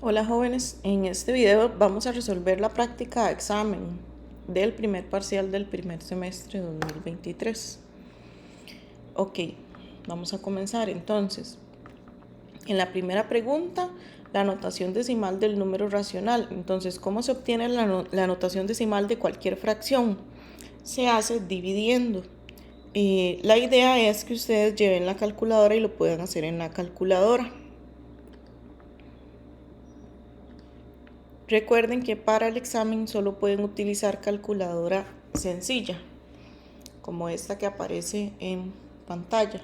Hola jóvenes, en este video vamos a resolver la práctica de examen del primer parcial del primer semestre 2023. Ok, vamos a comenzar entonces. En la primera pregunta, la notación decimal del número racional. Entonces, ¿cómo se obtiene la notación decimal de cualquier fracción? Se hace dividiendo. La idea es que ustedes lleven la calculadora y lo puedan hacer en la calculadora. Recuerden que para el examen solo pueden utilizar calculadora sencilla, como esta que aparece en pantalla.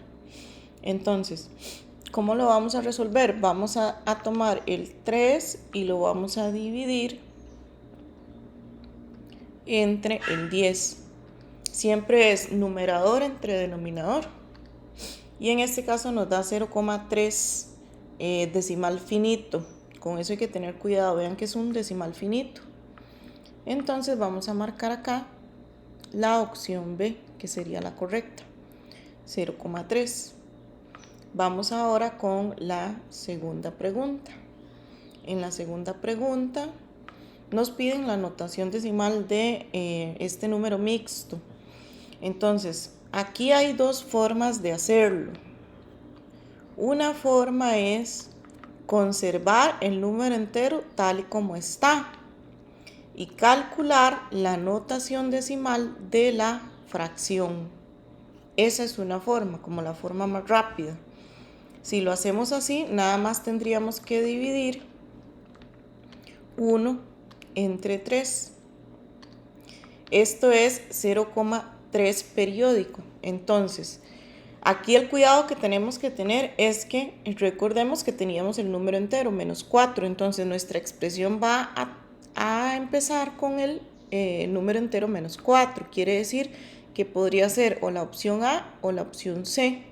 Entonces, ¿cómo lo vamos a resolver? Vamos a tomar el 3 y lo vamos a dividir entre el 10. Siempre es numerador entre denominador. Y en este caso nos da 0,3 decimal finito. Con eso hay que tener cuidado. Vean que es un decimal finito. Entonces vamos a marcar acá la opción B, que sería la correcta, 0,3. Vamos ahora con la segunda pregunta. En la segunda pregunta nos piden la notación decimal de este número mixto. Entonces, aquí hay dos formas de hacerlo. Una forma es conservar el número entero tal y como está y calcular la notación decimal de la fracción. Esa es una forma, como la forma más rápida. Si lo hacemos así, nada más tendríamos que dividir 1 entre 3. Esto es 0,3 periódico. Entonces, aquí el cuidado que tenemos que tener es que recordemos que teníamos el número entero, menos 4. Entonces, nuestra expresión va a empezar con el número entero menos 4. Quiere decir que podría ser o la opción A o la opción C.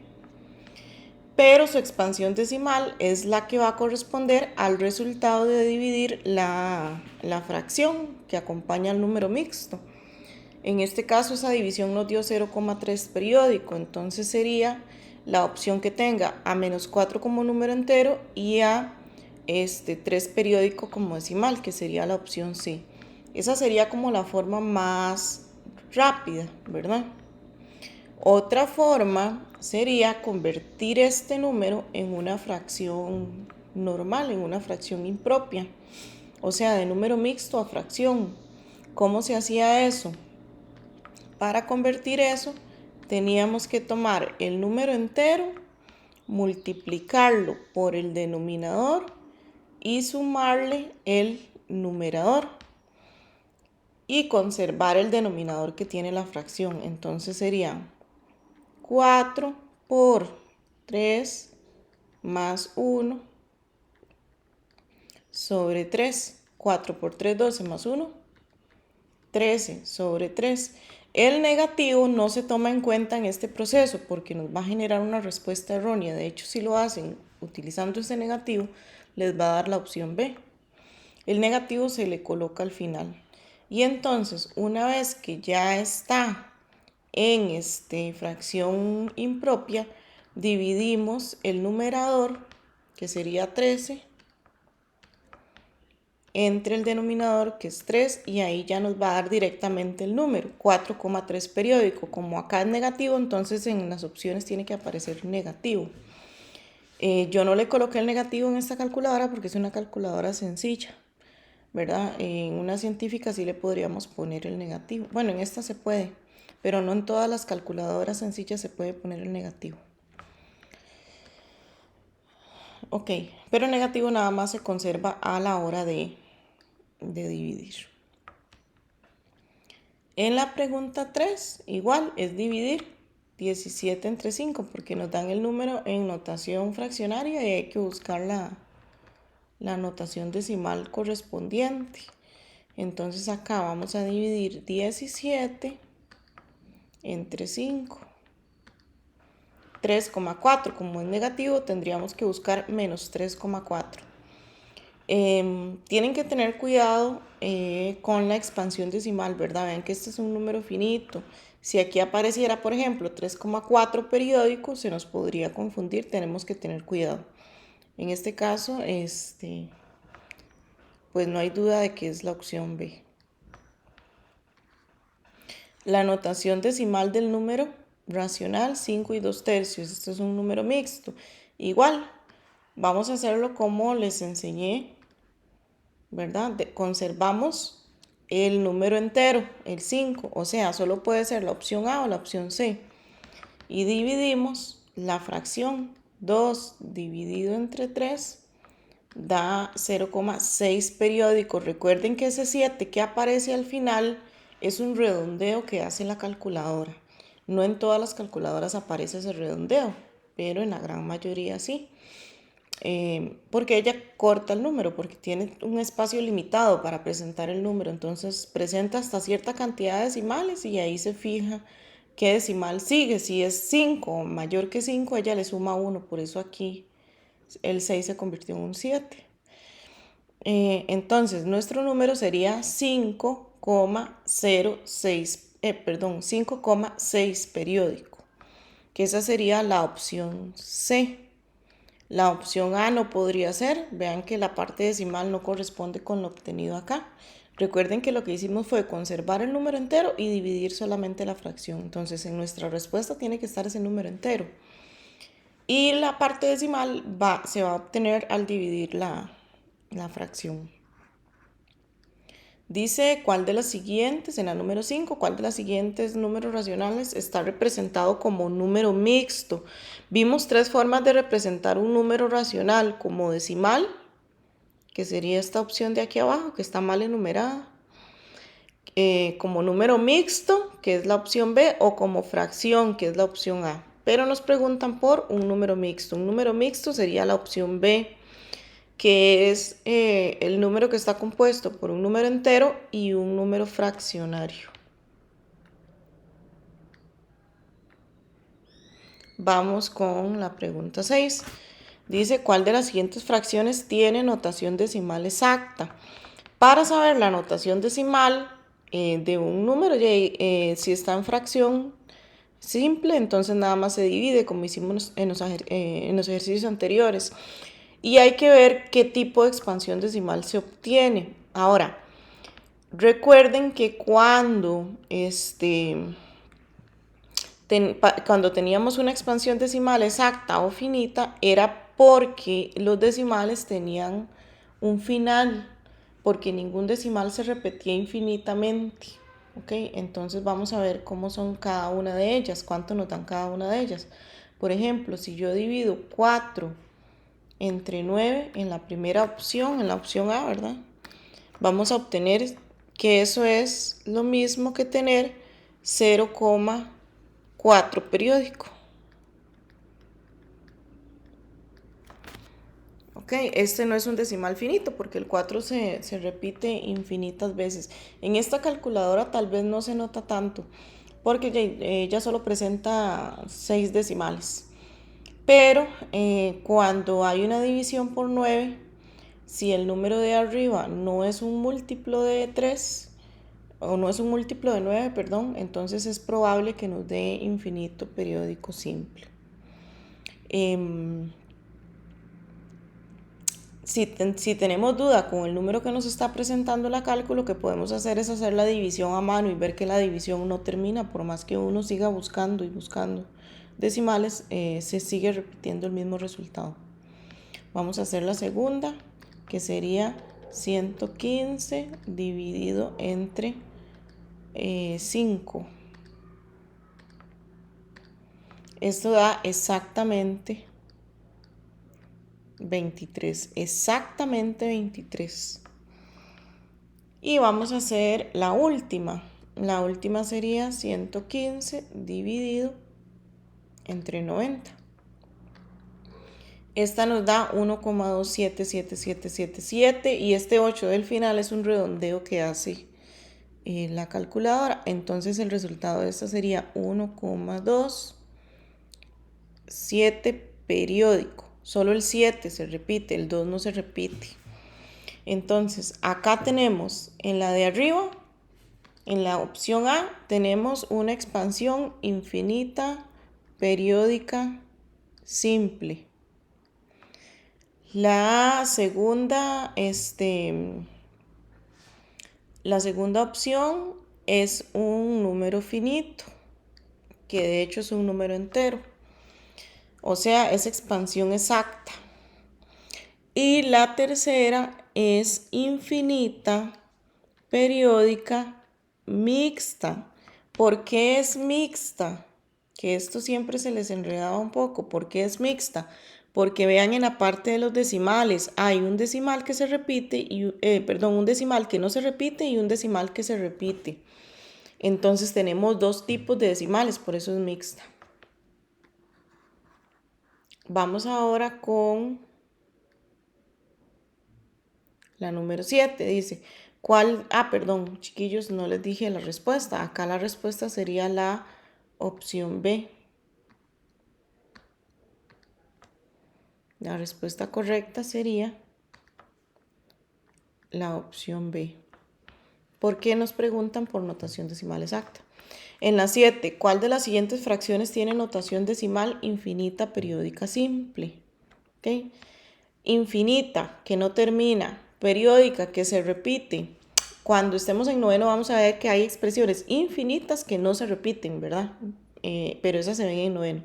Pero su expansión decimal es la que va a corresponder al resultado de dividir la fracción que acompaña al número mixto. En este caso esa división nos dio 0,3 periódico, entonces sería la opción que tenga a menos 4 como número entero y a 3 periódico como decimal, que sería la opción C. Esa sería como la forma más rápida, ¿verdad? Otra forma sería convertir este número en una fracción normal, en una fracción impropia, o sea, de número mixto a fracción. ¿Cómo se hacía eso? Para convertir eso, teníamos que tomar el número entero, multiplicarlo por el denominador y sumarle el numerador y conservar el denominador que tiene la fracción. Entonces sería 4 por 3 más 1 sobre 3. 4 por 3, 12 más 1, 13 sobre 3. El negativo no se toma en cuenta en este proceso porque nos va a generar una respuesta errónea. De hecho, si lo hacen utilizando este negativo, les va a dar la opción B. El negativo se le coloca al final. Y entonces, una vez que ya está en fracción impropia, dividimos el numerador, que sería 13, entre el denominador, que es 3, y ahí ya nos va a dar directamente el número, 4,3 periódico. Como acá es negativo, entonces en las opciones tiene que aparecer negativo. Yo no le coloqué el negativo en esta calculadora porque es una calculadora sencilla, ¿verdad? En una científica sí le podríamos poner el negativo. Bueno, en esta se puede, pero no en todas las calculadoras sencillas se puede poner el negativo. Ok, pero el negativo nada más se conserva a la hora de dividir. En la pregunta 3, igual es dividir 17 entre 5 porque nos dan el número en notación fraccionaria y hay que buscar la notación decimal correspondiente. Entonces acá vamos a dividir 17 entre 5. 3,4, como es negativo, tendríamos que buscar menos 3,4. Tienen que tener cuidado con la expansión decimal, ¿verdad? Vean que este es un número finito. Si aquí apareciera, por ejemplo, 3,4 periódico, se nos podría confundir, tenemos que tener cuidado. En este caso, pues no hay duda de que es la opción B. La notación decimal del número racional, 5 y 2/3. Esto es un número mixto. Igual, vamos a hacerlo como les enseñé, ¿verdad? Conservamos el número entero, el 5, o sea, solo puede ser la opción A o la opción C. Y dividimos la fracción 2 dividido entre 3 da 0,6 periódicos. Recuerden que ese 7 que aparece al final es un redondeo que hace la calculadora. No en todas las calculadoras aparece ese redondeo, pero en la gran mayoría sí. Porque ella corta el número, porque tiene un espacio limitado para presentar el número. Entonces presenta hasta cierta cantidad de decimales y ahí se fija qué decimal sigue. Si es 5 o mayor que 5, ella le suma 1. Por eso aquí el 6 se convirtió en un 7. Entonces, nuestro número sería 5,6 periódico, que esa sería la opción C. La opción A no podría ser. Vean que la parte decimal no corresponde con lo obtenido acá. Recuerden que lo que hicimos fue conservar el número entero y dividir solamente la fracción. Entonces, en nuestra respuesta tiene que estar ese número entero. Y la parte decimal se va a obtener al dividir la fracción. Dice cuál de las siguientes, en la número 5, cuál de las siguientes números racionales está representado como número mixto. Vimos 3 formas de representar un número racional: como decimal, que sería esta opción de aquí abajo, que está mal enumerada, como número mixto, que es la opción B, o como fracción, que es la opción A. Pero nos preguntan por un número mixto. Un número mixto sería la opción B, que es el número que está compuesto por un número entero y un número fraccionario. Vamos con la pregunta 6. Dice, ¿cuál de las siguientes fracciones tiene notación decimal exacta? Para saber la notación decimal de un número, si está en fracción simple, entonces nada más se divide, como hicimos en los ejercicios anteriores. Y hay que ver qué tipo de expansión decimal se obtiene. Ahora, recuerden que cuando teníamos una expansión decimal exacta o finita, era porque los decimales tenían un final, porque ningún decimal se repetía infinitamente. ¿Ok? Entonces vamos a ver cómo son cada una de ellas, cuánto nos dan cada una de ellas. Por ejemplo, si yo divido 4 entre 9 en la primera opción, en la opción A, ¿verdad? Vamos a obtener que eso es lo mismo que tener 0,4 periódico. Ok, este no es un decimal finito porque el 4 se repite infinitas veces. En esta calculadora tal vez no se nota tanto porque ella solo presenta 6 decimales. Pero cuando hay una división por 9, si el número de arriba no es un múltiplo de 3, o no es un múltiplo de 9, perdón, entonces es probable que nos dé infinito periódico simple. Si tenemos duda con el número que nos está presentando la cálculo, lo que podemos hacer es hacer la división a mano y ver que la división no termina, por más que uno siga buscando y buscando decimales, se sigue repitiendo el mismo resultado. Vamos a hacer la segunda, que sería 115 dividido entre 5. Esto da exactamente 23, exactamente 23. Y vamos a hacer la última. La última sería 115 dividido entre 90. Esta nos da 1,277777 y este 8 del final es un redondeo que hace la calculadora. Entonces el resultado de esta sería 1,27 periódico. Solo el 7 se repite, el 2 no se repite. Entonces acá tenemos en la de arriba, en la opción A, tenemos una expansión infinita periódica simple. La segunda La segunda opción es un número finito, que de hecho es un número entero. O sea, es expansión exacta. Y la tercera es infinita, periódica, mixta. ¿Por qué es mixta? Que esto siempre se les enredaba un poco. ¿Por qué es mixta? Porque vean en la parte de los decimales, hay un decimal que se repite, un decimal que no se repite y un decimal que se repite. Entonces tenemos dos tipos de decimales, por eso es mixta. Vamos ahora con la número 7. Dice, perdón, chiquillos, no les dije la respuesta. Acá la respuesta sería la opción B. La respuesta correcta sería la opción B. ¿Por qué nos preguntan por notación decimal exacta? En la 7, ¿cuál de las siguientes fracciones tiene notación decimal infinita periódica simple? ¿Okay? Infinita, que no termina, periódica, que se repite. Cuando estemos en noveno vamos a ver que hay expresiones infinitas que no se repiten, ¿verdad? Pero esas se ven en noveno.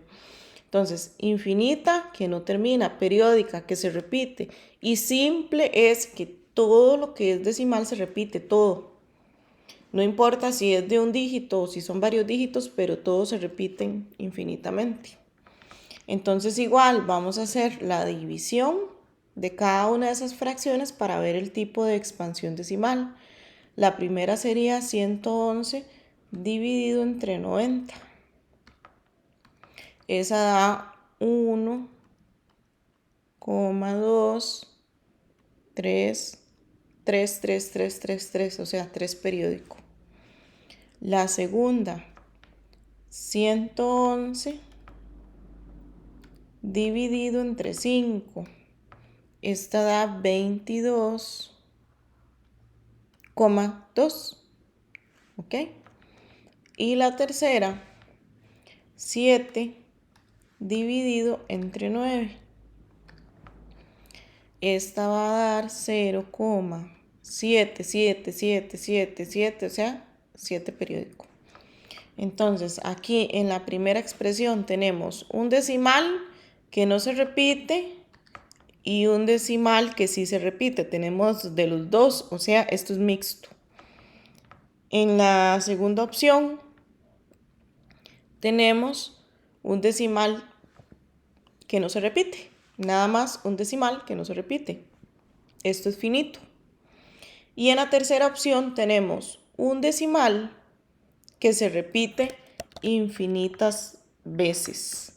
Entonces, infinita, que no termina, periódica, que se repite, y simple es que todo lo que es decimal se repite, todo. No importa si es de un dígito o si son varios dígitos, pero todos se repiten infinitamente. Entonces, igual vamos a hacer la división de cada una de esas fracciones para ver el tipo de expansión decimal. La primera sería 111 dividido entre 90. Esa da 1,2333333, o sea, 3 periódico. La segunda, 111 dividido entre 5. Esta da 22,2. ¿Ok? Y la tercera, 7 dividido entre 9. Esta va a dar 0,777777, o sea, 7 periódico. Entonces, aquí en la primera expresión tenemos un decimal que no se repite y un decimal que sí se repite. Tenemos de los dos, o sea, esto es mixto. En la segunda opción tenemos un decimal que no se repite. Nada más un decimal que no se repite. Esto es finito. Y en la tercera opción tenemos un decimal que se repite infinitas veces.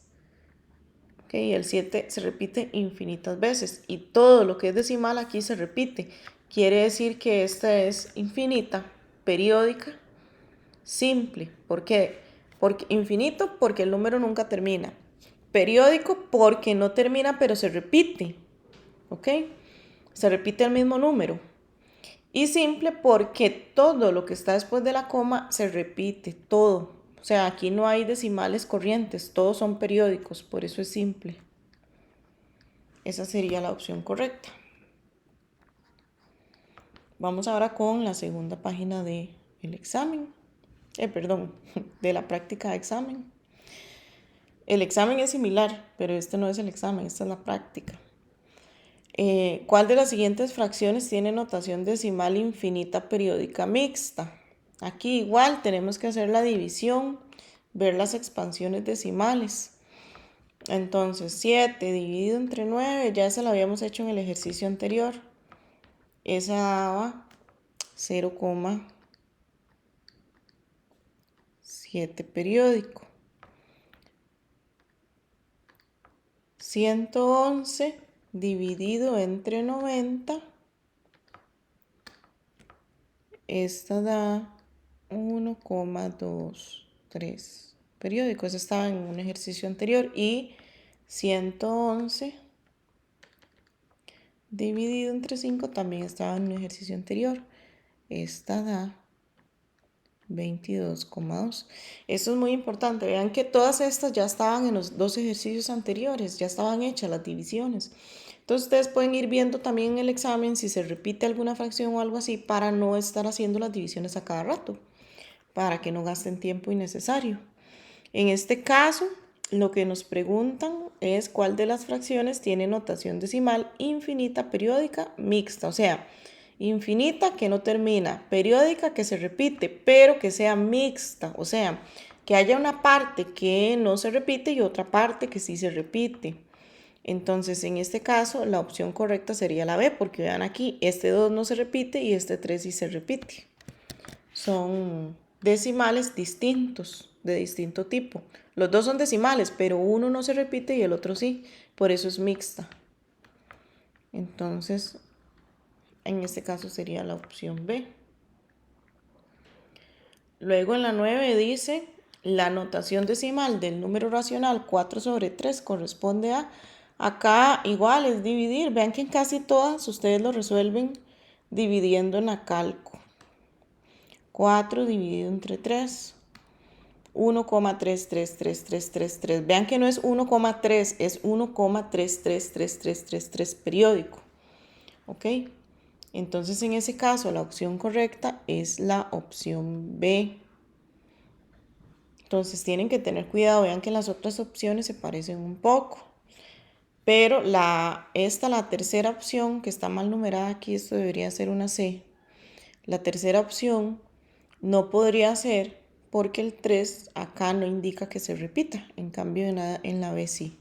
Okay, el 7 se repite infinitas veces y todo lo que es decimal aquí se repite. Quiere decir que esta es infinita, periódica, simple. ¿Por qué? Porque infinito porque el número nunca termina. Periódico porque no termina pero se repite. ¿Ok? Se repite el mismo número. Y simple porque todo lo que está después de la coma se repite, todo. O sea, aquí no hay decimales corrientes, todos son periódicos, por eso es simple. Esa sería la opción correcta. Vamos ahora con la segunda página del examen. De la práctica de examen. El examen es similar, pero este no es el examen, esta es la práctica. ¿Cuál de las siguientes fracciones tiene notación decimal infinita periódica mixta? Aquí igual tenemos que hacer la división, ver las expansiones decimales. Entonces 7 dividido entre 9, ya esa la habíamos hecho en el ejercicio anterior. Esa daba 0,7 periódico. 111 dividido entre 90. Esta da 1,23 periódico. Eso estaba en un ejercicio anterior. Y 111 dividido entre 5 también estaba en un ejercicio anterior. Esta da 22,2. Esto es muy importante. Vean que todas estas ya estaban en los dos ejercicios anteriores. Ya estaban hechas las divisiones. Entonces ustedes pueden ir viendo también en el examen si se repite alguna fracción o algo así para no estar haciendo las divisiones a cada rato, para que no gasten tiempo innecesario. En este caso, lo que nos preguntan es cuál de las fracciones tiene notación decimal infinita, periódica, mixta. O sea, infinita que no termina, periódica que se repite, pero que sea mixta. O sea, que haya una parte que no se repite y otra parte que sí se repite. Entonces, en este caso, la opción correcta sería la B, porque vean aquí, este 2 no se repite y este 3 sí se repite. Son decimales distintos, de distinto tipo. Los dos son decimales, pero uno no se repite y el otro sí. Por eso es mixta. Entonces, en este caso sería la opción B. Luego en la 9 dice, la notación decimal del número racional 4/3 corresponde a... Acá igual es dividir. Vean que en casi todas ustedes lo resuelven dividiendo en la calco. 4 dividido entre 3. 1,333333. Vean que no es 1,3, es 1,333333 periódico. ¿Ok? Entonces, en ese caso, la opción correcta es la opción B. Entonces, tienen que tener cuidado. Vean que las otras opciones se parecen un poco. Pero la tercera opción, que está mal numerada aquí, esto debería ser una C. La tercera opción no podría ser porque el 3 acá no indica que se repita. En cambio, en la B sí.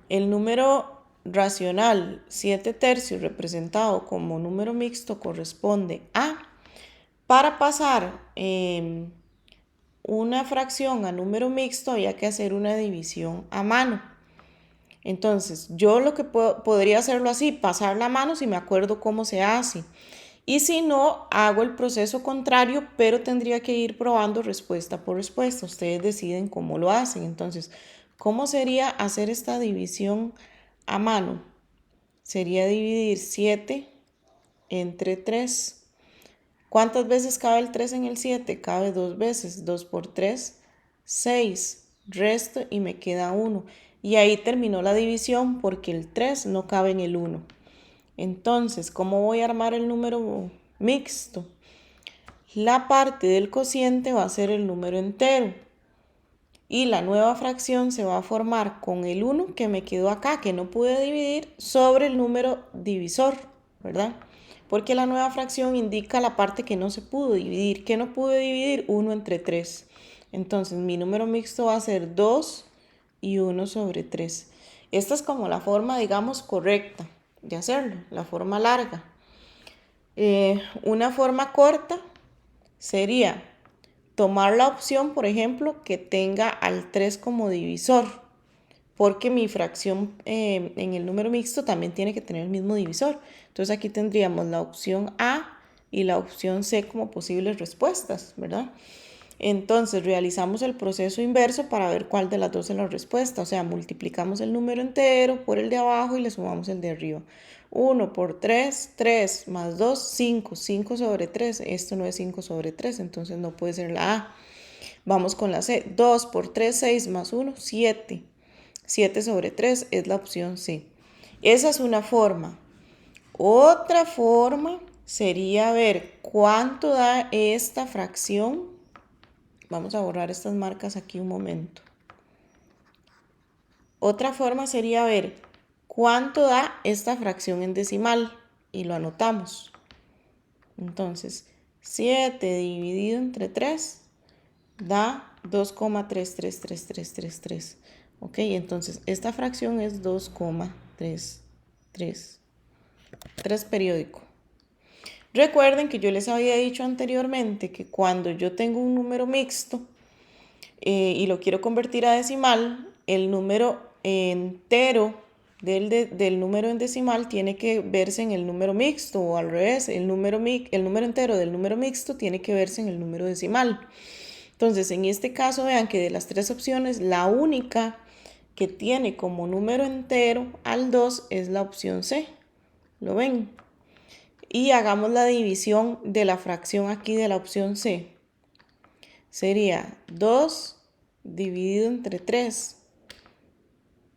El número racional 7/3 representado como número mixto corresponde a... Para pasar una fracción a número mixto había que hacer una división a mano. Entonces, yo lo que podría hacerlo así, pasar la mano si me acuerdo cómo se hace. Y si no, hago el proceso contrario, pero tendría que ir probando respuesta por respuesta. Ustedes deciden cómo lo hacen. Entonces, ¿cómo sería hacer esta división a mano? Sería dividir 7 entre 3. ¿Cuántas veces cabe el 3 en el 7? Cabe 2 veces. 2 por 3, 6. Resto y me queda 1. Y ahí terminó la división porque el 3 no cabe en el 1. Entonces, ¿cómo voy a armar el número mixto? La parte del cociente va a ser el número entero. Y la nueva fracción se va a formar con el 1 que me quedó acá, que no pude dividir, sobre el número divisor, ¿verdad? Porque la nueva fracción indica la parte que no se pudo dividir. ¿Qué no pude dividir? 1 entre 3. Entonces, mi número mixto va a ser 2 y 1 sobre 3. Esta es como la forma, digamos, correcta de hacerlo, la forma larga. Una forma corta sería tomar la opción, por ejemplo, que tenga al 3 como divisor, porque mi fracción en el número mixto también tiene que tener el mismo divisor. Entonces aquí tendríamos la opción A y la opción C como posibles respuestas, ¿verdad? Entonces realizamos el proceso inverso para ver cuál de las dos es la respuesta. O sea, multiplicamos el número entero por el de abajo y le sumamos el de arriba. 1 por 3, 3 más 2, 5. 5 sobre 3. Esto no es 5 sobre 3, entonces no puede ser la A. Vamos con la C. 2 por 3, 6 más 1, 7. 7 sobre 3 es la opción C. Esa es una forma. Otra forma sería ver cuánto da esta fracción. Vamos a borrar estas marcas aquí un momento. Otra forma sería ver cuánto da esta fracción en decimal y lo anotamos. Entonces, 7 dividido entre 3 da 2,333333. Ok, entonces esta fracción es 2,33. 3 periódico. Recuerden que yo les había dicho anteriormente que cuando yo tengo un número mixto y lo quiero convertir a decimal, el número entero del número en decimal tiene que verse en el número mixto o al revés, el número entero del número mixto tiene que verse en el número decimal. Entonces, en este caso, vean que de las tres opciones, la única que tiene como número entero al 2 es la opción C. ¿Lo ven? Y hagamos la división de la fracción aquí de la opción C. Sería 2 dividido entre 3.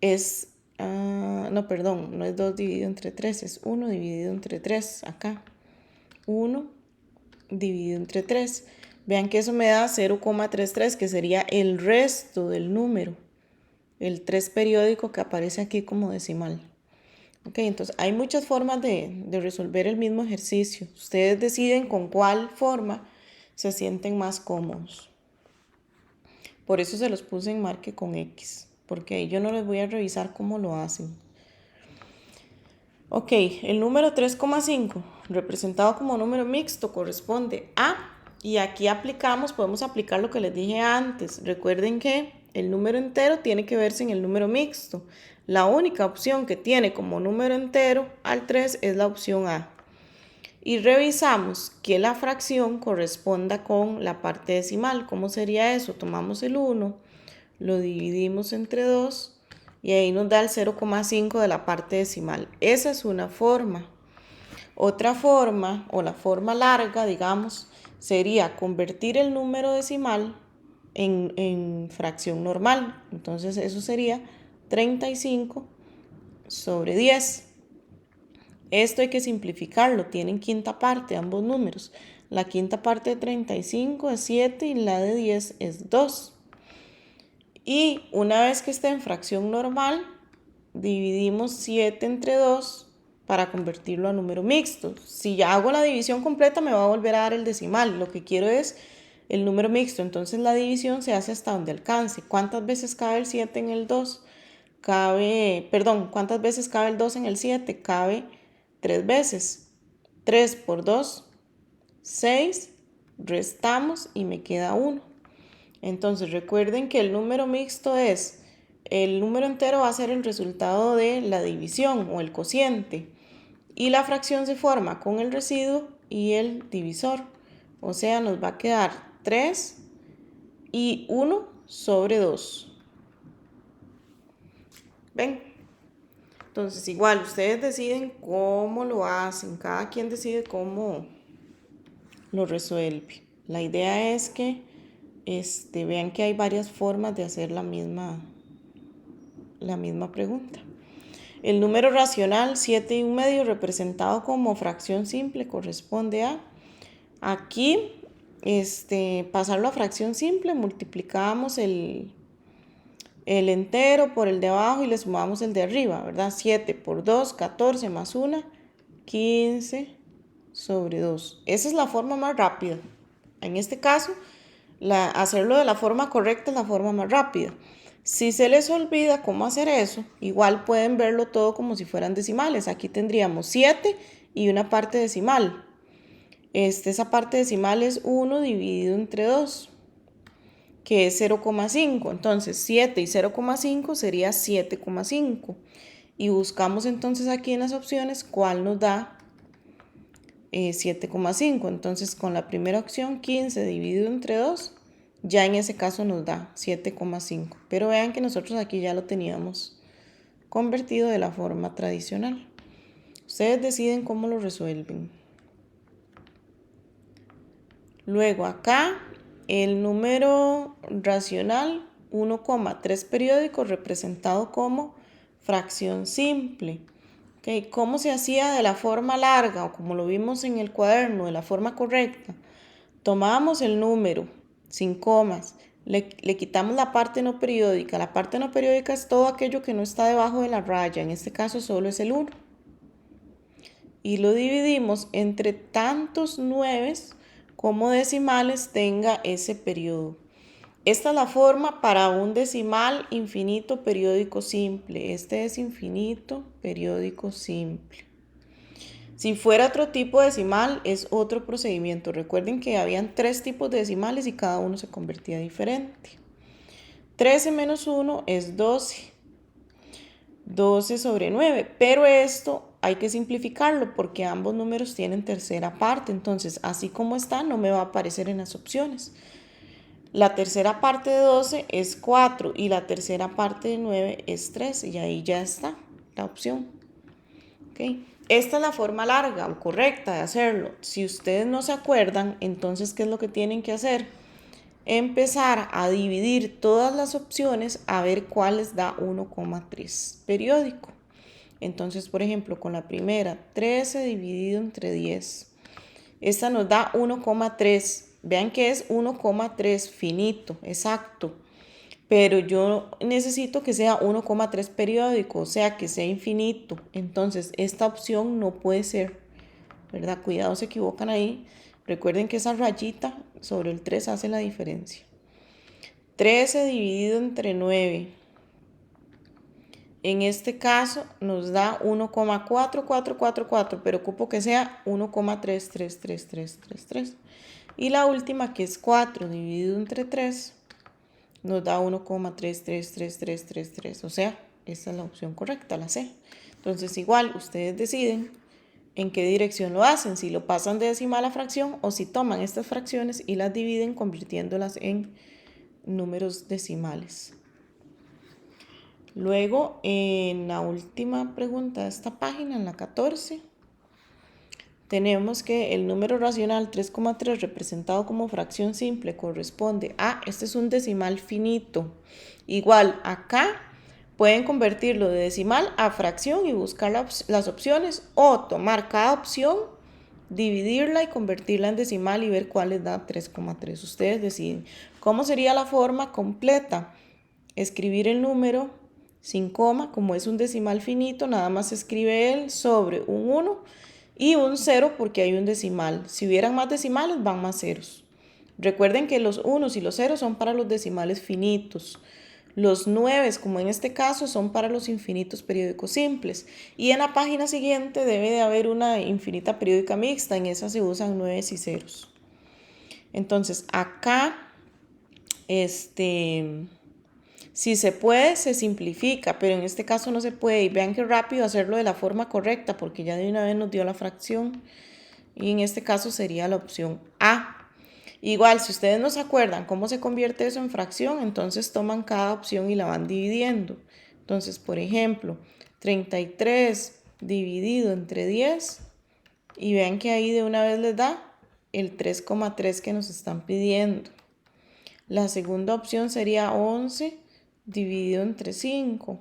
Es No, perdón, no es 2 dividido entre 3, es 1 dividido entre 3, acá. 1 dividido entre 3. Vean que eso me da 0,33, que sería el resto del número, el 3 periódico que aparece aquí como decimal. Ok, entonces hay muchas formas de resolver el mismo ejercicio. Ustedes deciden con cuál forma se sienten más cómodos. Por eso se los puse en marque con X, porque yo no les voy a revisar cómo lo hacen. Ok, el número 3,5, representado como número mixto, corresponde a, y aquí podemos aplicar lo que les dije antes. Recuerden que el número entero tiene que verse en el número mixto. La única opción que tiene como número entero al 3 es la opción A. Y revisamos que la fracción corresponda con la parte decimal. ¿Cómo sería eso? Tomamos el 1, lo dividimos entre 2 y ahí nos da el 0,5 de la parte decimal. Esa es una forma. Otra forma, o la forma larga, digamos, sería convertir el número decimal en fracción normal. Entonces eso sería 35 sobre 10. Esto hay que simplificarlo, tienen quinta parte ambos números. La quinta parte de 35 es 7 y la de 10 es 2. Y una vez que esté en fracción normal, dividimos 7 entre 2 para convertirlo a número mixto. Si ya hago la división completa me va a volver a dar el decimal. Lo que quiero es el número mixto. Entonces la división se hace hasta donde alcance. ¿Cuántas veces cabe el 7 en el 2? ¿Cuántas veces cabe el 2 en el 7? Cabe 3 veces. 3 por 2, 6. Restamos y me queda 1. Entonces recuerden que el número mixto el número entero va a ser el resultado de la división o el cociente. Y la fracción se forma con el residuo y el divisor. O sea, nos va a quedar 3 y 1 sobre 2. ¿Ven? Entonces igual ustedes deciden cómo lo hacen. Cada quien decide cómo lo resuelve. La idea es que vean que hay varias formas de hacer la misma pregunta. El número racional 7 y 1/2 representado como fracción simple corresponde a, aquí, pasarlo a fracción simple, multiplicamos el entero por el de abajo y le sumamos el de arriba, ¿verdad? 7 por 2, 14 más 1, 15 sobre 2. Esa es la forma más rápida. En este caso, hacerlo de la forma correcta es la forma más rápida. Si se les olvida cómo hacer eso, igual pueden verlo todo como si fueran decimales. Aquí tendríamos 7 y una parte decimal. Esa parte decimal es 1 dividido entre 2, que es 0,5. Entonces 7 y 0,5 sería 7,5. Y buscamos entonces aquí en las opciones cuál nos da 7,5. Entonces con la primera opción 15 dividido entre 2, ya en ese caso nos da 7,5. Pero vean que nosotros aquí ya lo teníamos convertido de la forma tradicional. Ustedes deciden cómo lo resuelven. Luego acá el número racional 1,3 periódico representado como fracción simple. Okay. ¿Cómo se hacía de la forma larga o como lo vimos en el cuaderno, de la forma correcta? Tomábamos el número sin comas, le quitamos la parte no periódica. La parte no periódica es todo aquello que no está debajo de la raya, en este caso solo es el 1. Y lo dividimos entre tantos 9 como decimales tenga ese periodo. Esta es la forma para un decimal infinito periódico simple. Este es infinito periódico simple. Si fuera otro tipo de decimal, es otro procedimiento. Recuerden que habían 3 tipos de decimales y cada uno se convertía diferente. 13 menos 1 es 12. 12 sobre 9. Pero esto hay que simplificarlo porque ambos números tienen tercera parte. Entonces, así como está, no me va a aparecer en las opciones. La tercera parte de 12 es 4 y la tercera parte de 9 es 3. Y ahí ya está la opción. ¿Okay? Esta es la forma larga o correcta de hacerlo. Si ustedes no se acuerdan, entonces, ¿qué es lo que tienen que hacer? empezar a dividir todas las opciones a ver cuál les da 1,3 periódico. Entonces, por ejemplo, con la primera, 13 dividido entre 10. Esta nos da 1,3. Vean que es 1,3 finito, exacto. Pero yo necesito que sea 1,3 periódico, o sea, que sea infinito. Entonces, esta opción no puede ser, ¿verdad? Cuidado, se equivocan ahí. Recuerden que esa rayita sobre el 3 hace la diferencia. 13 dividido entre 9. En este caso nos da 1,4444, pero ocupo que sea 1,33333. Y la última, que es 4 dividido entre 3, nos da 1,33333. O sea, esta es la opción correcta, la C. Entonces, igual, ustedes deciden en qué dirección lo hacen, si lo pasan de decimal a fracción o si toman estas fracciones y las dividen convirtiéndolas en números decimales. Luego, en la última pregunta de esta página, en la 14, tenemos que el número racional 3,3 representado como fracción simple corresponde a, este es un decimal finito. Igual, acá pueden convertirlo de decimal a fracción y buscar las opciones, o tomar cada opción, dividirla y convertirla en decimal y ver cuál les da 3,3. Ustedes deciden. ¿Cómo sería la forma completa? Escribir el número sin coma, como es un decimal finito, nada más se escribe él sobre un 1 y un 0 porque hay un decimal. Si hubieran más decimales, van más ceros. Recuerden que los 1 y los 0 son para los decimales finitos. Los 9, como en este caso, son para los infinitos periódicos simples. Y en la página siguiente debe de haber una infinita periódica mixta. En esa se usan 9 y ceros. Entonces, acá, si se puede, se simplifica, pero en este caso no se puede. Y vean qué rápido hacerlo de la forma correcta, porque ya de una vez nos dio la fracción. Y en este caso sería la opción A. Igual, si ustedes no se acuerdan cómo se convierte eso en fracción, entonces toman cada opción y la van dividiendo. Entonces, por ejemplo, 33 dividido entre 10. Y vean que ahí de una vez les da el 3,3 que nos están pidiendo. La segunda opción sería 11 dividido entre 5.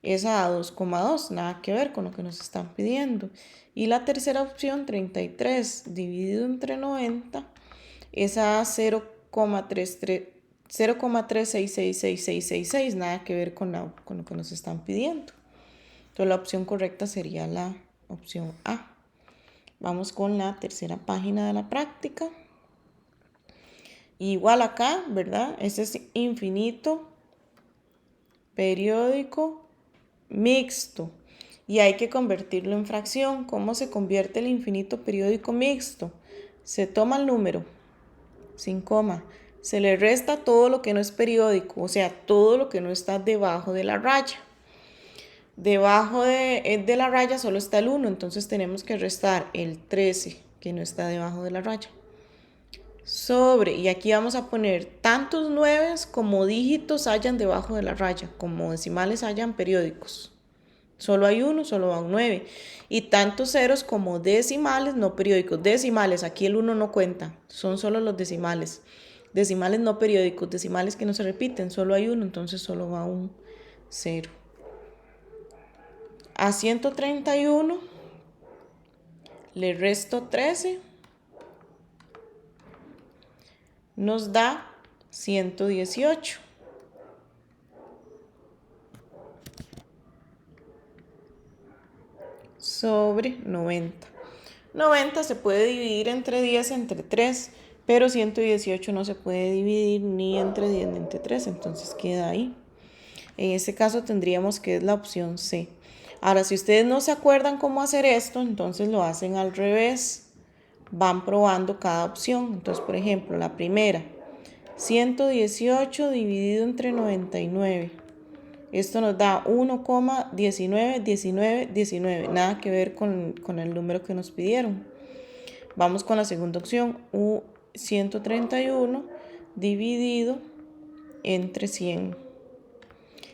Esa da 2,2, nada que ver con lo que nos están pidiendo. Y la tercera opción, 33 dividido entre 90, esa da 0,366666, nada que ver con lo que nos están pidiendo. Entonces la opción correcta sería la opción A. Vamos con la tercera página de la práctica. Igual acá, ¿verdad? Este es infinito periódico mixto y hay que convertirlo en fracción. ¿Cómo se convierte el infinito periódico mixto? Se toma el número sin coma, se le resta todo lo que no es periódico, o sea, todo lo que no está debajo de la raya. Debajo de la raya solo está el 1, entonces tenemos que restar el 13 que no está debajo de la raya. Sobre, y aquí vamos a poner tantos 9 como dígitos hayan debajo de la raya, como decimales hayan periódicos. Solo hay 1, solo van 9. Y tantos ceros como decimales no periódicos. Decimales, aquí el 1 no cuenta, son solo los decimales. Decimales no periódicos, decimales que no se repiten, solo hay 1, entonces solo va un 0. A 131 le resto 13. Nos da 118. Sobre 90. 90 se puede dividir entre 10, entre 3, pero 118 no se puede dividir ni entre 10 ni entre 3, entonces queda ahí. En este caso tendríamos que es la opción C. Ahora, si ustedes no se acuerdan cómo hacer esto, entonces lo hacen al revés. Van probando cada opción. Entonces, por ejemplo, la primera, 118 dividido entre 99. Esto nos da 1,191919. Nada que ver con el número que nos pidieron. Vamos con la segunda opción, 131 dividido entre 100.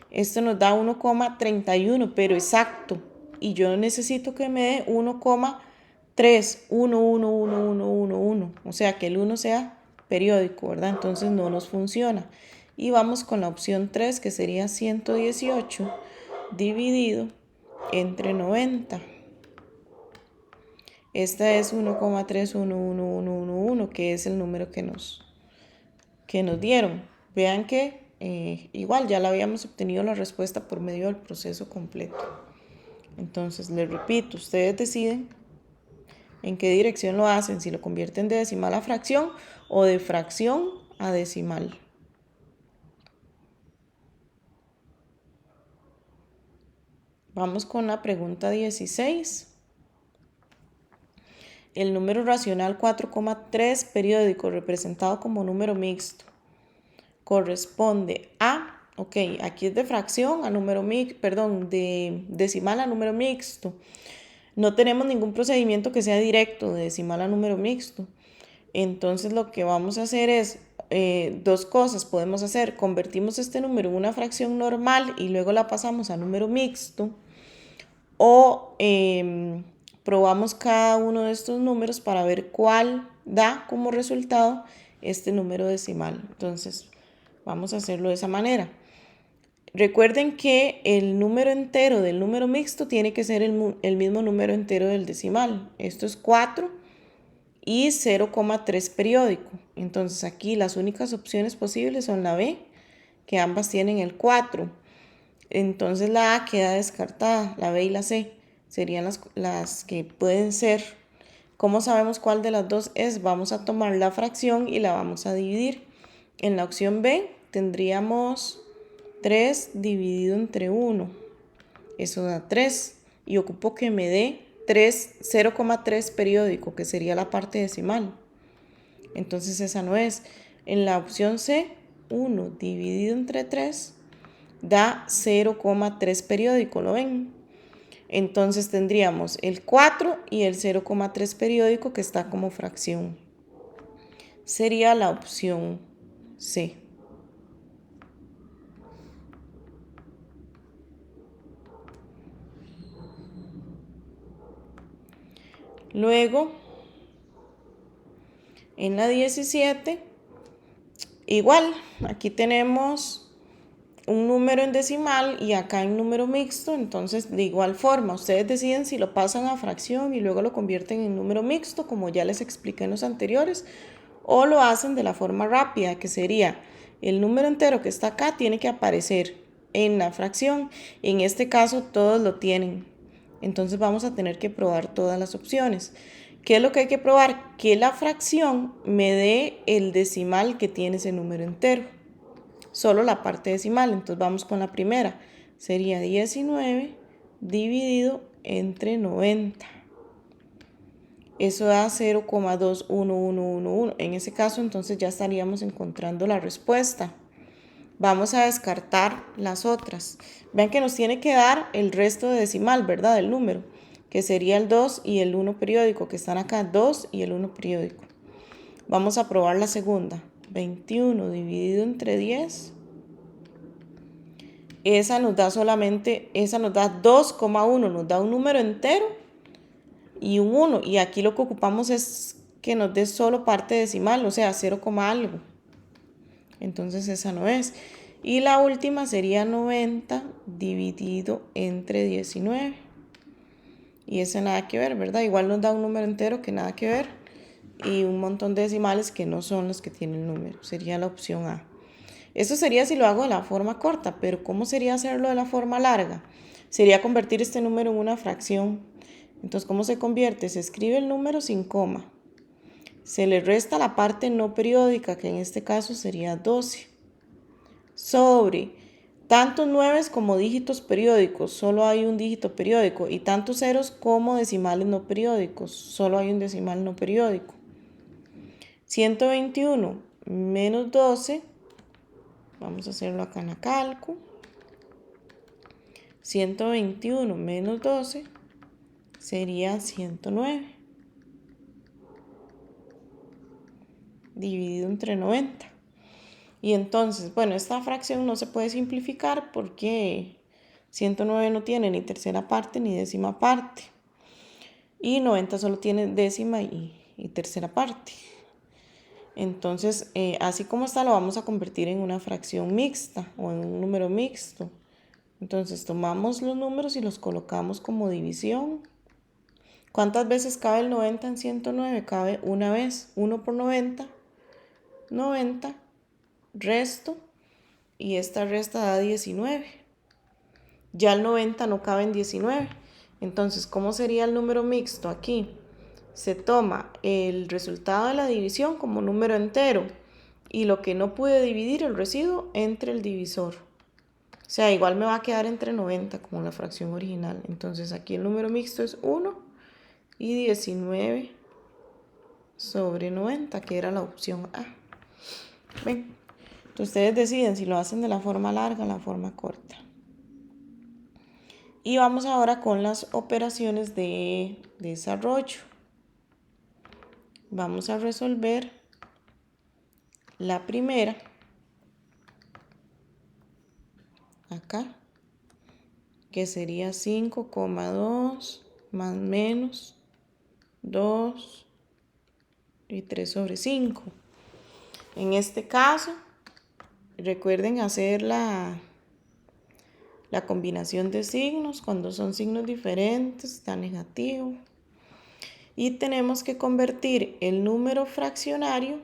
Esto nos da 1,31, pero exacto. Y yo necesito que me dé 1,3111111. O sea, que el 1 sea periódico, ¿verdad? Entonces no nos funciona. Y vamos con la opción 3, que sería 118 dividido entre 90. Esta es 1,311111, que es el número que nos dieron. Vean que igual ya la habíamos obtenido la respuesta por medio del proceso completo. Entonces, les repito, ustedes deciden en qué dirección lo hacen, si lo convierten de decimal a fracción o de fracción a decimal. Vamos con la pregunta 16. El número racional 4,3 periódico representado como número mixto corresponde a, ok, aquí es de fracción a número mixto, perdón, de decimal a número mixto. No tenemos ningún procedimiento que sea directo de decimal a número mixto. Entonces lo que vamos a hacer es dos cosas podemos hacer. Convertimos este número en una fracción normal y luego la pasamos a número mixto. O probamos cada uno de estos números para ver cuál da como resultado este número decimal. Entonces vamos a hacerlo de esa manera. Recuerden que el número entero del número mixto tiene que ser el mismo número entero del decimal. Esto es 4 y 0,3 periódico. Entonces aquí las únicas opciones posibles son la B, que ambas tienen el 4. Entonces la A queda descartada, la B y la C serían las que pueden ser. ¿Cómo sabemos cuál de las dos es? Vamos a tomar la fracción y la vamos a dividir. En la opción B tendríamos 3 dividido entre 1. Eso da 3 y ocupo que me dé 0,3 periódico, que sería la parte decimal. Entonces esa no es. En la opción C, 1 dividido entre 3 da 0,3 periódico, ¿lo ven? Entonces tendríamos el 4 y el 0,3 periódico que está como fracción. Sería la opción C. Luego, en la 17, igual, aquí tenemos un número en decimal y acá en número mixto, entonces de igual forma ustedes deciden si lo pasan a fracción y luego lo convierten en número mixto, como ya les expliqué en los anteriores, o lo hacen de la forma rápida, que sería el número entero que está acá tiene que aparecer en la fracción. En este caso todos lo tienen, entonces vamos a tener que probar todas las opciones. ¿Qué es lo que hay que probar? Que la fracción me dé el decimal que tiene ese número entero, solo la parte decimal. Entonces vamos con la primera, sería 19 dividido entre 90. Eso da 0,21111. En ese caso entonces ya estaríamos encontrando la respuesta. Vamos a descartar las otras. Vean que nos tiene que dar el resto de decimal, ¿verdad? Del número, que sería el 2 y el 1 periódico, que están acá, 2 y el 1 periódico. Vamos a probar la segunda. 21 dividido entre 10. Esa nos da 2,1, nos da un número entero y un 1. Y aquí lo que ocupamos es que nos dé solo parte decimal, o sea, 0, algo. Entonces esa no es. Y la última sería 90 dividido entre 19. Y esa nada que ver, ¿verdad? Igual nos da un número entero que nada que ver. Y un montón de decimales que no son los que tienen el número. Sería la opción A. Esto sería si lo hago de la forma corta, pero ¿cómo sería hacerlo de la forma larga? Sería convertir este número en una fracción. Entonces, ¿cómo se convierte? Se escribe el número sin coma. Se le resta la parte no periódica, que en este caso sería 12. Sobre tantos 9 como dígitos periódicos, solo hay un dígito periódico. Y tantos ceros como decimales no periódicos, solo hay un decimal no periódico. 121 menos 12. Vamos a hacerlo acá en la calco. 121 menos 12 sería 109. Dividido entre 90. Y entonces, bueno, esta fracción no se puede simplificar porque 109 no tiene ni tercera parte ni décima parte. Y 90 solo tiene décima y tercera parte. Entonces, así como está, lo vamos a convertir en una fracción mixta o en un número mixto. Entonces, tomamos los números y los colocamos como división. ¿Cuántas veces cabe el 90 en 109? Cabe una vez. 1 por 90, 90, resto, y esta resta da 19. Ya el 90 no cabe en 19. Entonces, ¿cómo sería el número mixto aquí? Se toma el resultado de la división como número entero y lo que no pude dividir, el residuo, entre el divisor. O sea, igual me va a quedar entre 90 como la fracción original. Entonces aquí el número mixto es 1 y 19 sobre 90, que era la opción A. Ven, entonces ustedes deciden si lo hacen de la forma larga o la forma corta. Y vamos ahora con las operaciones de desarrollo. Vamos a resolver la primera. Acá. Que sería 5,2 más menos 2 y 3 sobre 5. En este caso, recuerden hacer la combinación de signos. Cuando son signos diferentes, está negativo. Y tenemos que convertir el número fraccionario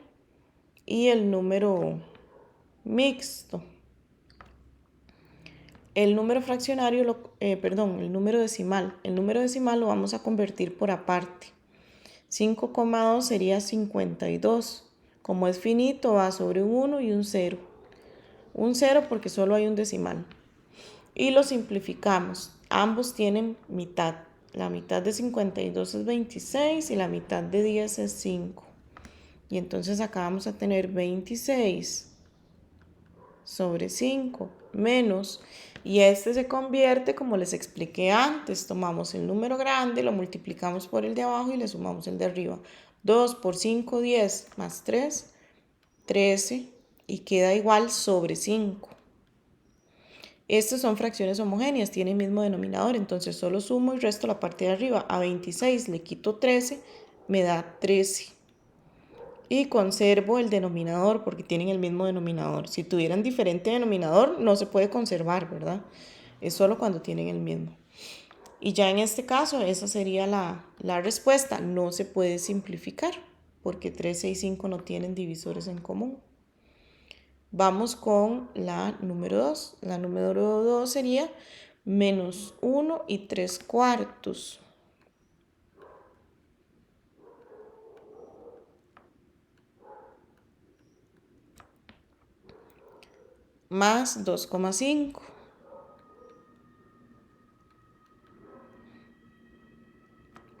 y el número mixto. El número fraccionario, el número decimal. El número decimal lo vamos a convertir por aparte. 5,2 sería 52. Como es finito, va sobre un 1 y un 0. Un 0 porque solo hay un decimal. Y lo simplificamos. Ambos tienen mitad. La mitad de 52 es 26 y la mitad de 10 es 5. Y entonces acá vamos a tener 26 sobre 5 menos, y este se convierte como les expliqué antes, tomamos el número grande, lo multiplicamos por el de abajo y le sumamos el de arriba. 2 por 5, 10 más 3, 13 y queda igual sobre 5. Estas son fracciones homogéneas, tienen el mismo denominador, entonces solo sumo y resto la parte de arriba. A 26 le quito 13, me da 13. Y conservo el denominador porque tienen el mismo denominador. Si tuvieran diferente denominador no se puede conservar, ¿verdad? Es solo cuando tienen el mismo. Y ya en este caso esa sería la respuesta. No se puede simplificar porque 13 y 5 no tienen divisores en común. Vamos con la número 2. La número 2 sería menos 1 y 3 cuartos. Más 2,5.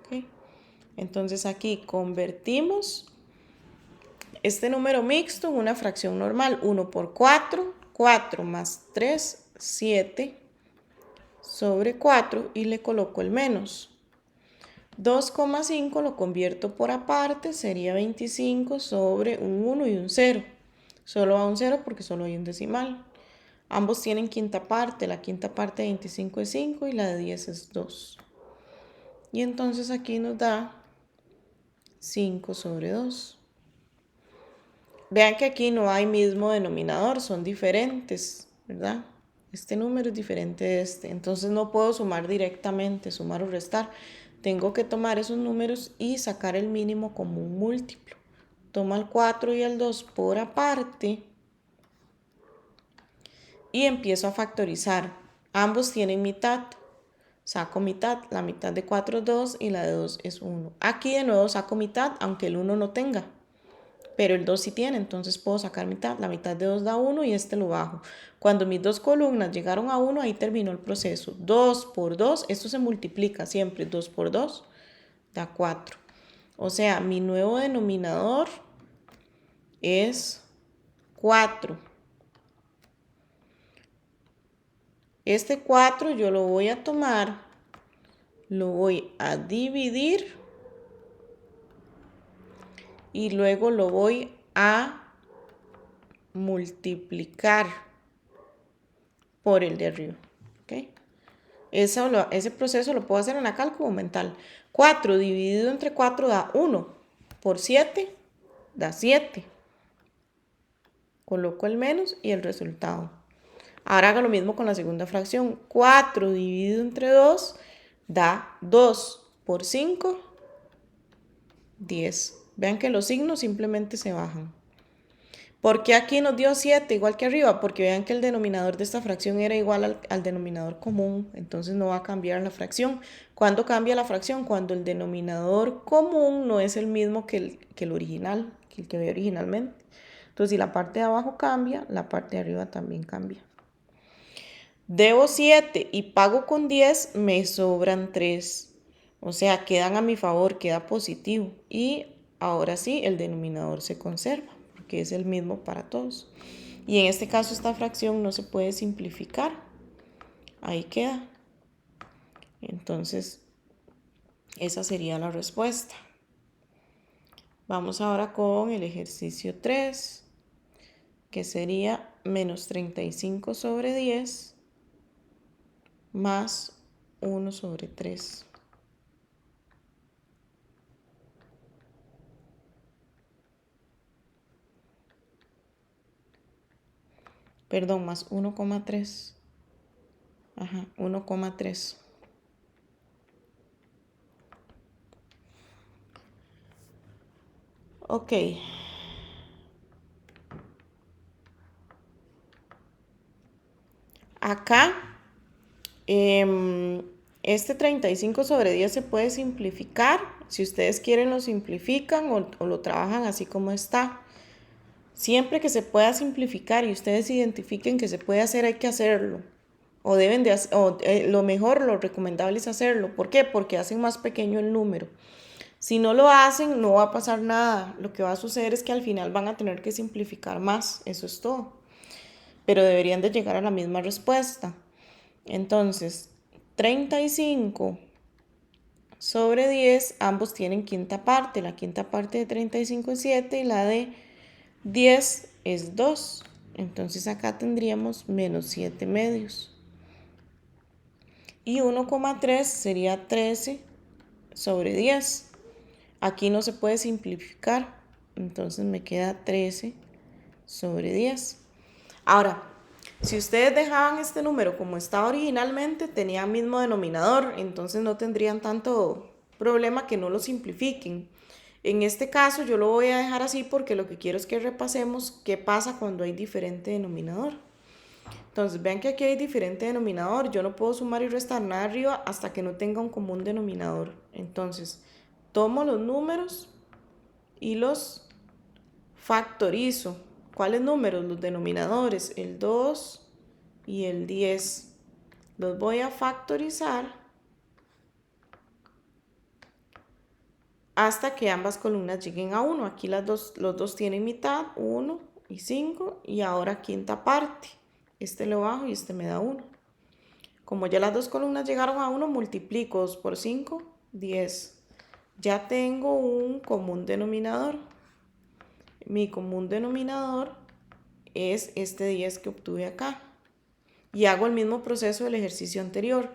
¿Okay? Entonces aquí convertimos este número mixto en una fracción normal. 1 por 4, 4 más 3, 7 sobre 4 y le coloco el menos. 2,5 lo convierto por aparte, sería 25 sobre un 1 y un 0. Solo va un 0 porque solo hay un decimal. Ambos tienen quinta parte, la quinta parte de 25 es 5 y la de 10 es 2. Y entonces aquí nos da 5 sobre 2. Vean que aquí no hay mismo denominador, son diferentes, ¿verdad? Este número es diferente de este, entonces no puedo sumar directamente, sumar o restar. Tengo que tomar esos números y sacar el mínimo como un múltiplo. Tomo el 4 y el 2 por aparte y empiezo a factorizar. Ambos tienen mitad. Saco mitad, la mitad de 4 es 2 y la de 2 es 1. Aquí de nuevo saco mitad, aunque el 1 no tenga. Pero el 2 sí tiene, entonces puedo sacar mitad. La mitad de 2 da 1 y este lo bajo. Cuando mis dos columnas llegaron a 1, ahí terminó el proceso. 2 por 2, esto se multiplica siempre. 2 por 2 da 4. O sea, mi nuevo denominador es 4. Este 4 yo lo voy a tomar, lo voy a dividir y luego lo voy a multiplicar por el de arriba. ¿Okay? Ese proceso lo puedo hacer en la cálculo mental. 4 dividido entre 4 da 1. Por 7 da 7. Coloco el menos y el resultado. Ahora haga lo mismo con la segunda fracción. 4 dividido entre 2 da 2 por 5, 10. Vean que los signos simplemente se bajan. ¿Por qué aquí nos dio 7 igual que arriba? Porque vean que el denominador de esta fracción era igual al denominador común, entonces no va a cambiar la fracción. ¿Cuándo cambia la fracción? Cuando el denominador común no es el mismo que el original, que el que ve originalmente. Entonces si la parte de abajo cambia, la parte de arriba también cambia. Debo 7 y pago con 10, me sobran 3. O sea, quedan a mi favor, queda positivo. Y ahora sí, el denominador se conserva, porque es el mismo para todos. Y en este caso esta fracción no se puede simplificar. Ahí queda. Entonces, esa sería la respuesta. Vamos ahora con el ejercicio 3, que sería menos 35 sobre 10 más 1 sobre 3. Perdón, más 1,3. Ajá, 1,3. Ok. Acá, este 35 sobre 10 se puede simplificar. Si ustedes quieren lo simplifican o lo trabajan así como está. Siempre que se pueda simplificar y ustedes identifiquen que se puede hacer, hay que hacerlo. O deben de hacer, lo mejor, lo recomendable es hacerlo. ¿Por qué? Porque hacen más pequeño el número. Si no lo hacen, no va a pasar nada. Lo que va a suceder es que al final van a tener que simplificar más. Eso es todo. Pero deberían de llegar a la misma respuesta. Entonces, 35 sobre 10, ambos tienen quinta parte. La quinta parte de 35 es 7 y la de 10 es 2. Entonces acá tendríamos menos 7 medios. Y 1,3 sería 13 sobre 10. Aquí no se puede simplificar. Entonces me queda 13 sobre 10. Ahora, si ustedes dejaban este número como estaba originalmente, tenía mismo denominador, entonces no tendrían tanto problema que no lo simplifiquen. En este caso yo lo voy a dejar así porque lo que quiero es que repasemos qué pasa cuando hay diferente denominador. Entonces vean que aquí hay diferente denominador, yo no puedo sumar y restar nada arriba hasta que no tenga un común denominador. Entonces tomo los números y los factorizo. ¿Cuáles números? Los denominadores, el 2 y el 10. Los voy a factorizar hasta que ambas columnas lleguen a 1. Aquí los dos tienen mitad, 1 y 5, y ahora quinta parte. Este lo bajo y este me da 1. Como ya las dos columnas llegaron a 1, multiplico 2 por 5, 10. Ya tengo un común denominador. Mi común denominador es este 10 que obtuve acá. Y hago el mismo proceso del ejercicio anterior.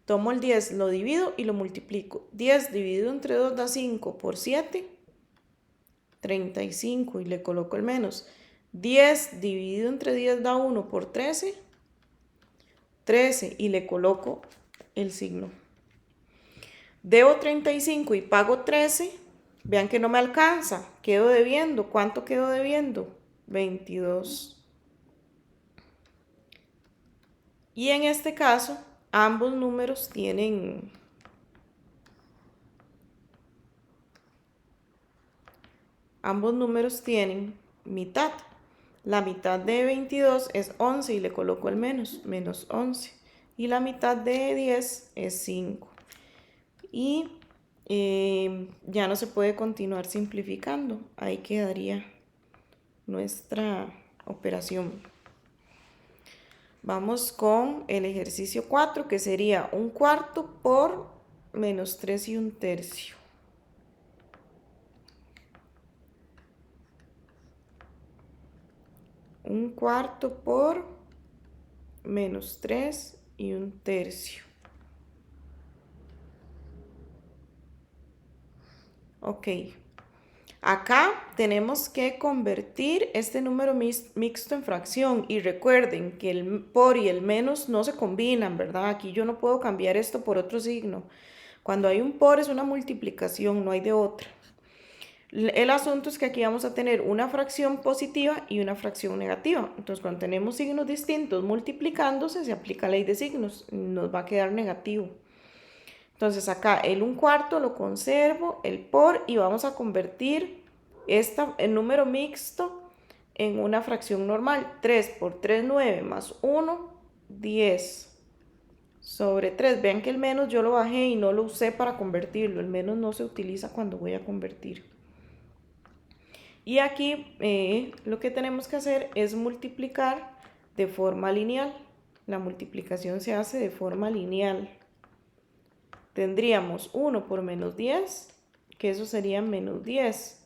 Tomo el 10, lo divido y lo multiplico. 10 dividido entre 2 da 5 por 7, 35 y le coloco el menos. 10 dividido entre 10 da 1 por 13, 13 y le coloco el signo. Debo 35 y pago 13. Vean que no me alcanza. Quedo debiendo. ¿Cuánto quedo debiendo? 22. Y en este caso, ambos números tienen mitad. La mitad de 22 es 11 y le coloco el menos, menos 11. Y la mitad de 10 es 5. Y ya no se puede continuar simplificando. Ahí quedaría nuestra operación. Vamos con el ejercicio 4, que sería 1/4 por menos 3 y 1/3. Un cuarto por menos 3 y 1/3. Ok, Acá tenemos que convertir este número mixto en fracción y recuerden que el por y el menos no se combinan, ¿verdad? Aquí yo no puedo cambiar esto por otro signo. Cuando hay un por es una multiplicación, no hay de otra. El asunto es que aquí vamos a tener una fracción positiva y una fracción negativa. Entonces, cuando tenemos signos distintos multiplicándose, se aplica la ley de signos, nos va a quedar negativo. Entonces acá el 1/4 lo conservo, el por, y vamos a convertir el número mixto en una fracción normal. 3 por 3, 9, más 1, 10 sobre 3. Vean que el menos yo lo bajé y no lo usé para convertirlo. El menos no se utiliza cuando voy a convertir. Y aquí lo que tenemos que hacer es multiplicar de forma lineal. La multiplicación se hace de forma lineal. Tendríamos 1 por menos 10, que eso sería menos 10.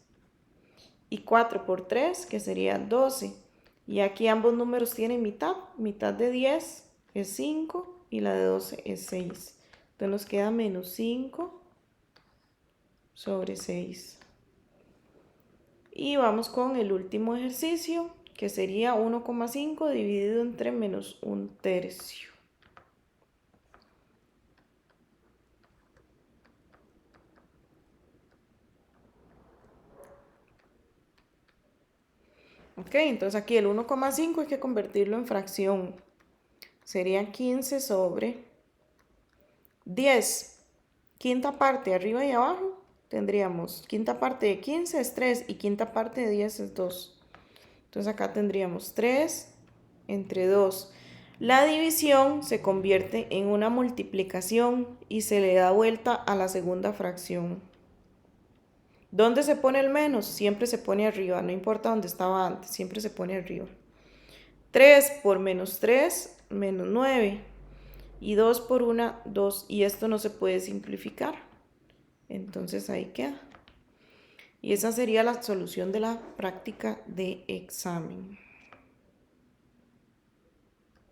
Y 4 por 3, que sería 12. Y aquí ambos números tienen mitad. Mitad de 10 es 5 y la de 12 es 6. Entonces nos queda menos 5 sobre 6. Y vamos con el último ejercicio, que sería 1,5 dividido entre menos 1/3. Ok, entonces aquí el 1,5 hay que convertirlo en fracción. Sería 15 sobre 10. Quinta parte arriba y abajo tendríamos quinta parte de 15 es 3 y quinta parte de 10 es 2. Entonces acá tendríamos 3 entre 2. La división se convierte en una multiplicación y se le da vuelta a la segunda fracción. ¿Dónde se pone el menos? Siempre se pone arriba, no importa dónde estaba antes, siempre se pone arriba. 3 por menos 3, menos 9. Y 2 por 1, 2. Y esto no se puede simplificar. Entonces ahí queda. Y esa sería la solución de la práctica de examen.